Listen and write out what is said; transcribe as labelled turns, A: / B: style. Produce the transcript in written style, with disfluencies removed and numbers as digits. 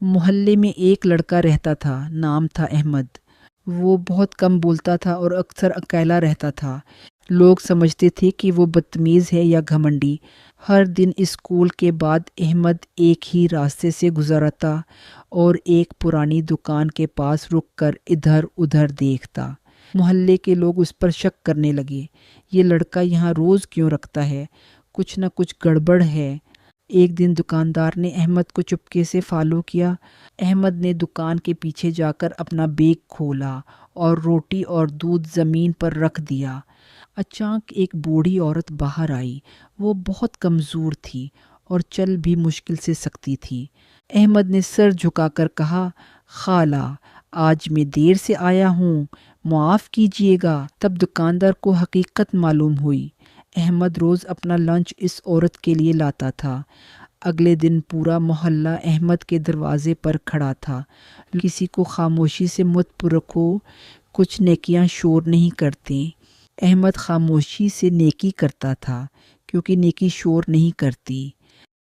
A: محلے میں ایک لڑکا رہتا تھا، نام تھا احمد۔ وہ بہت کم بولتا تھا اور اکثر اکیلا رہتا تھا۔ لوگ سمجھتے تھے کہ وہ بدتمیز ہے یا گھمنڈی۔ ہر دن اسکول کے بعد احمد ایک ہی راستے سے گزرتا اور ایک پرانی دکان کے پاس رک کر ادھر ادھر دیکھتا۔ محلے کے لوگ اس پر شک کرنے لگے، یہ لڑکا یہاں روز کیوں رکتا ہے؟ کچھ نہ کچھ گڑبڑ ہے۔ ایک دن دکاندار نے احمد کو چپکے سے فالو کیا۔ احمد نے دکان کے پیچھے جا کر اپنا بیگ کھولا اور روٹی اور دودھ زمین پر رکھ دیا۔ اچانک ایک بوڑھی عورت باہر آئی۔ وہ بہت کمزور تھی اور چل بھی مشکل سے سکتی تھی۔ احمد نے سر جھکا کر کہا، خالہ، آج میں دیر سے آیا ہوں، معاف کیجیے گا۔ تب دکاندار کو حقیقت معلوم ہوئی۔ احمد روز اپنا لنچ اس عورت کے لیے لاتا تھا۔ اگلے دن پورا محلہ احمد کے دروازے پر کھڑا تھا۔ کسی کو خاموشی سے مت پرکھو، کچھ نیکیاں شور نہیں کرتے۔ احمد خاموشی سے نیکی کرتا تھا کیونکہ نیکی شور نہیں کرتی۔